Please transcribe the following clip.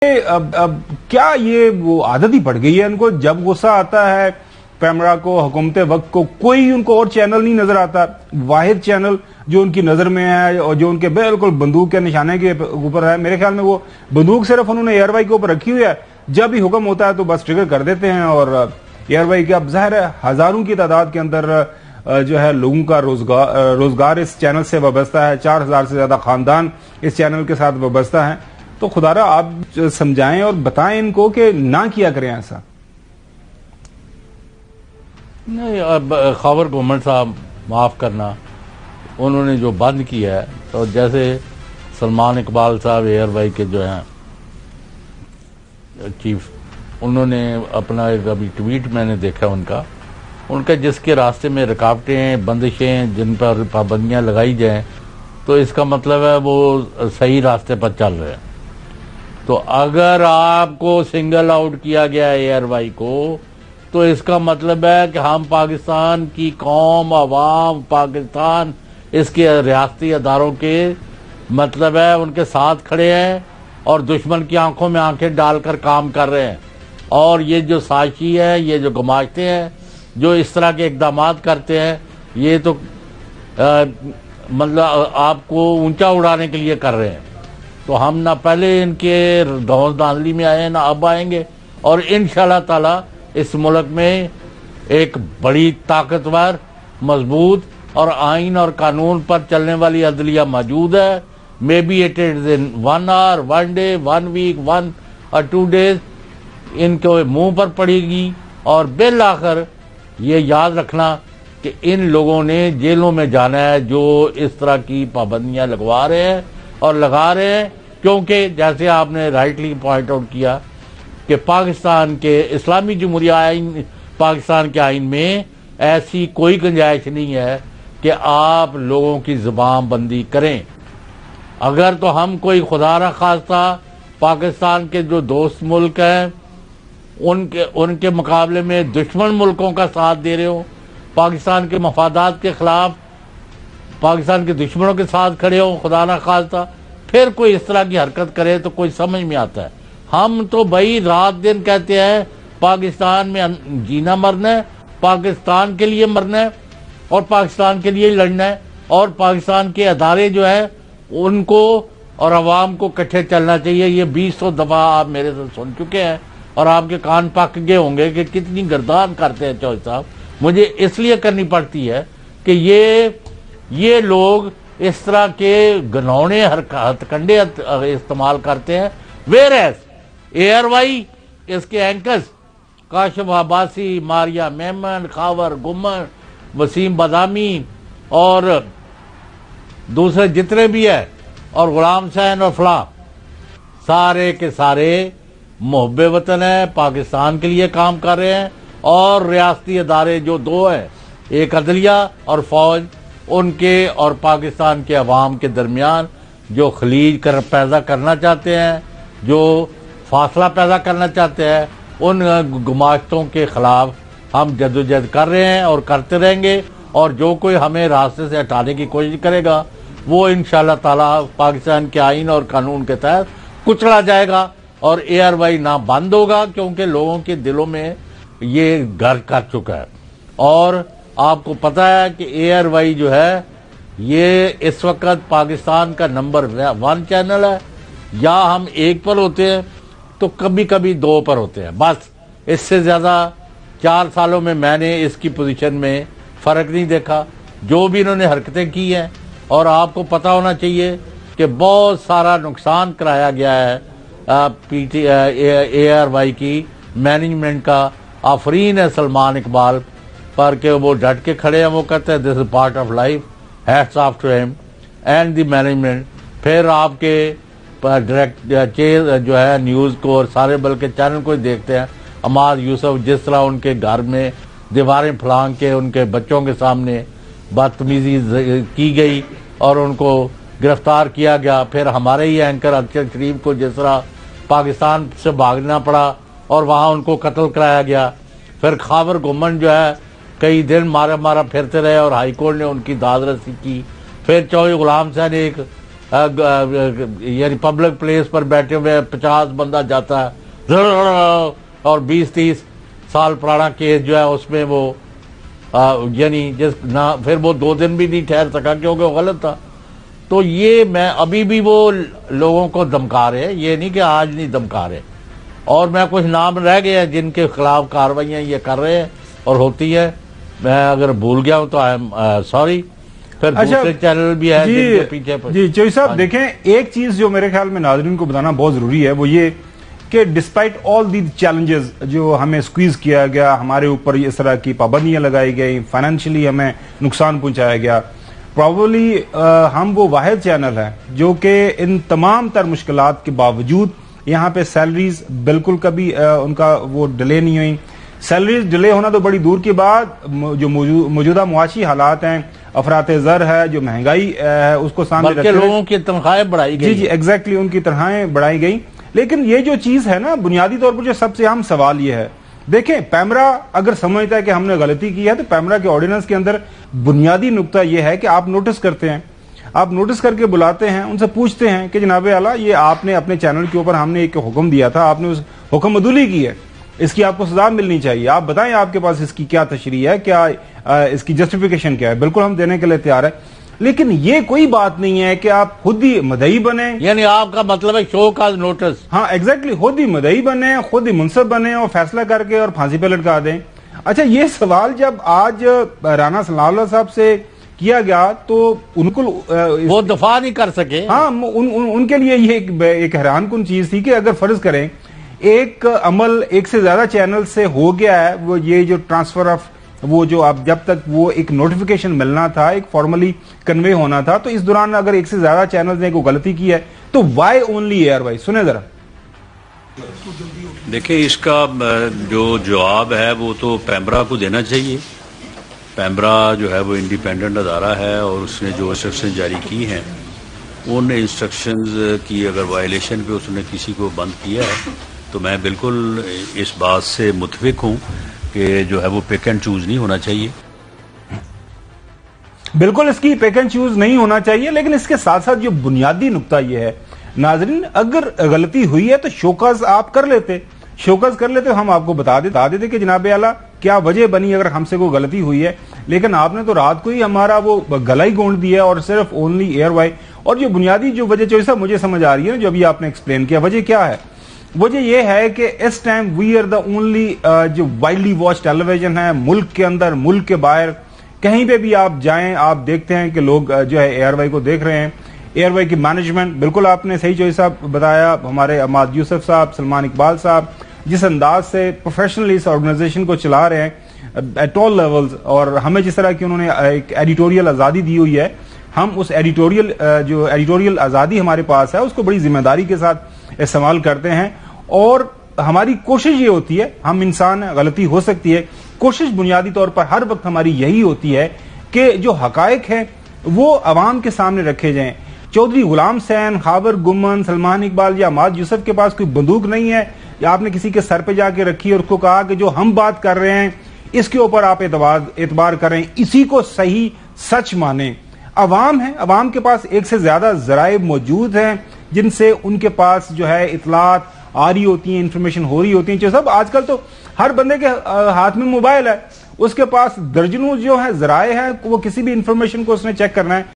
अब क्या ये वो आदत ही पड़ गई है इनको, जब गुस्सा आता है पैमरा को, हुकूमत वक्त को, कोई उनको और चैनल नहीं नजर आता। वाहिद चैनल जो उनकी नजर में है और जो उनके बिल्कुल बंदूक के निशाने के ऊपर है, मेरे ख्याल में वो बंदूक सिर्फ उन्होंने एयरवाई के ऊपर रखी हुई है, जब भी हुक्म होता है तो बस ट्रिगर कर देते हैं। और एयरवाई के अब जाहिर है हजारों की तादाद के अंदर जो है लोगों का रोजगार इस चैनल से वाबस्ता है, 4000 से ज्यादा खानदान इस चैनल के साथ वाबस्ता है। तो खुदारा आप समझाएं और बताएं इनको कि ना किया करें ऐसा। नहीं, अब खबर गवर्नमेंट साहब माफ़ करना, उन्होंने जो बंद किया है, तो जैसे सलमान इकबाल साहब एयरवाई के जो हैं चीफ, उन्होंने अपना एक अभी ट्वीट मैंने देखा उनका जिसके रास्ते में रुकावटें बंदिशें जिन पर पाबंदियां लगाई जाएं, तो इसका मतलब है वो सही रास्ते पर चल रहे हैं। तो अगर आपको सिंगल आउट किया गया है एयरवाई को, तो इसका मतलब है कि हम पाकिस्तान की कौम, अवाम, पाकिस्तान, इसके रियासती अदारों के मतलब है उनके साथ खड़े हैं और दुश्मन की आंखों में आंखें डालकर काम कर रहे हैं। और ये जो साजिशी है, ये जो गुमाश्ते हैं, जो इस तरह के इकदाम करते हैं, ये तो मतलब आपको ऊंचा उड़ाने के लिए कर रहे हैं। तो हम ना पहले इनके धौंस धांधली में आए हैं ना अब आएंगे। और इंशाल्लाह ताला इस मुल्क में एक बड़ी ताकतवर, मजबूत और आइन और कानून पर चलने वाली अदलिया मौजूद है। Maybe it is in 1 hour, 1 day, 1 week, 1 और 2 डेज इनके मुंह पर पड़ेगी। और बिल आखिर ये याद रखना कि इन लोगों ने जेलों में जाना है जो इस तरह की पाबंदियां लगवा रहे हैं और लगा रहे हैं, क्योंकि जैसे आपने राइटली पॉइंट आउट किया कि पाकिस्तान के इस्लामी जमहूरिया आइन, पाकिस्तान के आइन में ऐसी कोई गुंजाइश नहीं है कि आप लोगों की जुबान बंदी करें। अगर तो हम कोई खुदा न खास्ता पाकिस्तान के जो दोस्त मुल्क हैं उनके मुकाबले में दुश्मन मुल्कों का साथ दे रहे हो, पाकिस्तान के मफादात के खिलाफ पाकिस्तान के दुश्मनों के साथ खड़े हो, खुदा न खास्ता फिर कोई इस तरह की हरकत करे तो कोई समझ में आता है। हम तो भाई रात दिन कहते हैं पाकिस्तान में जीना मरना है, पाकिस्तान के लिए मरना है और पाकिस्तान के लिए लड़ना है। और पाकिस्तान के अदारे जो है उनको और अवाम को इकट्ठे चलना चाहिए। ये 200 दफा आप मेरे से सुन चुके हैं और आपके कान पक गए होंगे कि कितनी गर्दान करते हैं चौधरी साहब। मुझे इसलिए करनी पड़ती है कि ये लोग इस तरह के घिनौने हथकंडे इस्तेमाल करते हैं। वेयरएज एयरवाई, इसके एंकर्स काशिफ अब्बासी, मारिया मेमन, खावर गुमन, वसीम बदामी और दूसरे जितने भी है और गुलाम हुसैन और फलां, सारे के सारे मुहब्बे वतन है, पाकिस्तान के लिए काम कर रहे हैं। और रियासती अदारे जो 2 हैं, एक अदलिया और फौज, उनके और पाकिस्तान के अवाम के दरमियान जो खलीज पैदा करना चाहते हैं, जो फासला पैदा करना चाहते हैं, उन गुमाश्तों के खिलाफ हम जद्दोजहद कर रहे हैं और करते रहेंगे। और जो कोई हमें रास्ते से हटाने की कोशिश करेगा वो इंशाल्लाह ताला पाकिस्तान के आइन और कानून के तहत कुचला जाएगा और एयरवाई ना बंद होगा, क्योंकि लोगों के दिलों में ये घर कर चुका है। और आपको पता है कि एयरवाई जो है ये इस वक्त पाकिस्तान का नंबर 1 चैनल है। या हम 1 पर होते हैं तो कभी कभी 2 पर होते हैं, बस। इससे ज्यादा 4 सालों में मैंने इसकी पोजीशन में फर्क नहीं देखा। जो भी इन्होंने हरकतें की हैं, और आपको पता होना चाहिए कि बहुत सारा नुकसान कराया गया है एयरवाई की मैनेजमेंट का। आफरीन है सलमान इकबाल पर कि वो डट के खड़े हैं, वो कहते हैं this is part of life, hats off to him and the management. फिर आपके डायरेक्ट जो है न्यूज़ को और सारे बल्कि चैनल को ही देखते हैं, अमाद यूसुफ जिस तरह उनके घर में दीवारें फलांग के उनके बच्चों के सामने बदतमीजी की गई और उनको गिरफ्तार किया गया। फिर हमारे ही एंकर अरशद शरीफ को जिस तरह पाकिस्तान से भागना पड़ा और वहाँ उनको कत्ल कराया गया। फिर खावर गुमन जो है कई दिन मारा फिरते रहे और हाईकोर्ट ने उनकी दाद रसी की। फिर चौधरी गुलाम हुसैन एक ये पब्लिक प्लेस पर बैठे हुए 50 बंदा जाता है और 20-30 साल पुराना केस जो है उसमें वो यानी जिस ना फिर वो 2 दिन भी नहीं ठहर सका क्योंकि वो गलत था। तो ये मैं अभी भी वो लोगों को धमका रहे हैं, ये नहीं कि आज नहीं धमका रहे। और मैं कुछ नाम रह गए हैं जिनके खिलाफ कार्रवाइयां ये कर रहे हैं और होती है। मैं अगर भूल गया हूं तो आई एम सॉरी। फिर दूसरे चैनल भी है जिनके पीछे जी चौधरी साहब देखें, एक चीज जो मेरे ख्याल में नाज़रीन को बताना बहुत जरूरी है वो ये कि डिस्पाइट ऑल दी चैलेंजेस जो हमें स्क्वीज किया गया, हमारे ऊपर इस तरह की पाबंदियां लगाई गई, फाइनेंशियली हमें नुकसान पहुंचाया गया, प्रॉबली हम वो वाहिद चैनल है जो कि इन तमाम तर मुश्किलात के बावजूद यहाँ पे सैलरीज बिल्कुल कभी उनका वो डिले नहीं हुई। सैलरीज डिले होना तो बड़ी दूर की बात, जो मौजूदा मुआशी हालात हैं, अफराते ज़र है, जो महंगाई है उसको सामने रखते लोगों की तनख्वाहें बढ़ाई गई। जी एग्जैक्टली, उनकी तनख्वाहें बढ़ाई गई। लेकिन ये जो चीज है ना, बुनियादी तौर पर जो सबसे अहम सवाल ये है, देखें पैमरा अगर समझता है कि हमने गलती की है तो पैमरा के ऑर्डिनेंस के अंदर बुनियादी नुकता यह है कि आप नोटिस करते हैं, आप नोटिस करके बुलाते हैं, उनसे पूछते हैं कि जनाबे आला ये आपने अपने चैनल के ऊपर हमने एक हुक्म दिया था, आपने उस हुक्म अदूली की है, इसकी आपको सजा मिलनी चाहिए, आप बताएं आपके पास इसकी क्या तशरीह है, क्या इसकी जस्टिफिकेशन क्या है। बिल्कुल हम देने के लिए तैयार है, लेकिन ये कोई बात नहीं है कि आप खुद ही मदई बने। यानी आपका मतलब है शो का नोटिस। हाँ एग्जैक्टली, खुद ही मदई बने, खुद ही मुंसब बने और फैसला करके और फांसी पे लटका दें। अच्छा, ये सवाल जब आज राना सनाउल्लाह साहब से किया गया तो उनको वो दफा नहीं कर सके। हाँ उनके लिए ये एक हैरान कुन चीज थी कि अगर फर्ज करें एक अमल एक से ज्यादा चैनल से हो गया है, वो ये जो ट्रांसफर ऑफ वो जो अब जब तक वो एक नोटिफिकेशन मिलना था, एक फॉर्मली कन्वे होना था, तो इस दौरान अगर एक से ज्यादा चैनल्स ने कोई गलती की है तो वाई ओनली एयर वाई। सुने जरा। देखिए, इसका जो जवाब है वो तो पैमरा को देना चाहिए। पैमरा जो है वो इंडिपेंडेंट अदारा है और उसने जो इंस्ट्रक्शन जारी की हैं उन इंस्ट्रक्शंस की अगर वायलेशन पे उसने किसी को बंद किया है तो मैं बिल्कुल इस बात से मुतफिक हूँ कि जो है वो पिक एंड चूज नहीं होना चाहिए। बिल्कुल इसकी पिक एंड चूज नहीं होना चाहिए, लेकिन इसके साथ साथ जो बुनियादी नुकता यह है नाजरीन, अगर गलती हुई है तो शोकस आप कर लेते, शोकस कर लेते, हम आपको बता देते कि जनाबे आला क्या वजह बनी अगर हमसे कोई गलती हुई है। लेकिन आपने तो रात को ही हमारा वो गला ही गोंद दिया और सिर्फ ओनली एयर वाई। और जो बुनियादी जो वजह जो सब मुझे समझ आ रही है ना, जो अभी आपने एक्सप्लेन किया, वजह क्या है? वजह यह है कि इस time we are the only जो वाइडली वॉच टेलीविजन है मुल्क के अंदर, मुल्क के बाहर, कहीं पे भी आप जाएं आप देखते हैं कि लोग जो है एयरवाई को देख रहे हैं। एयरवाई की मैनेजमेंट, बिल्कुल आपने सही जो साहब बताया, हमारे अहमद यूसुफ साहब, सलमान इकबाल साहब जिस अंदाज से प्रोफेशनली इस ऑर्गेनाइजेशन को चला रहे हैं एट ऑल लेवल्स, और हमें जिस तरह की उन्होंने एक एडिटोरियल आज़ादी दी हुई है, हम उस एडिटोरियल आज़ादी हमारे पास है उसको बड़ी जिम्मेदारी के साथ इस्तेमाल करते हैं। और हमारी कोशिश ये होती है, हम इंसान है, गलती हो सकती है, कोशिश बुनियादी तौर पर हर वक्त हमारी यही होती है कि जो हकायक है वो अवाम के सामने रखे जाएं। चौधरी गुलाम सैन, खाबर गुम्मन, सलमान इकबाल या अहमद यूसुफ के पास कोई बंदूक नहीं है या आपने किसी के सर पे जाके रखी और उसको कहा कि जो हम बात कर रहे हैं इसके ऊपर आप एतबार करें, इसी को सही सच माने। अवाम है, अवाम के पास एक से ज्यादा जराइब मौजूद हैं जिनसे उनके पास जो है इतलात आ रही होती है, इंफॉर्मेशन हो रही होती है। जो सब आजकल तो हर बंदे के हाथ में मोबाइल है, उसके पास दर्जनों जो है जराए हैं, वो किसी भी इंफॉर्मेशन को उसने चेक करना है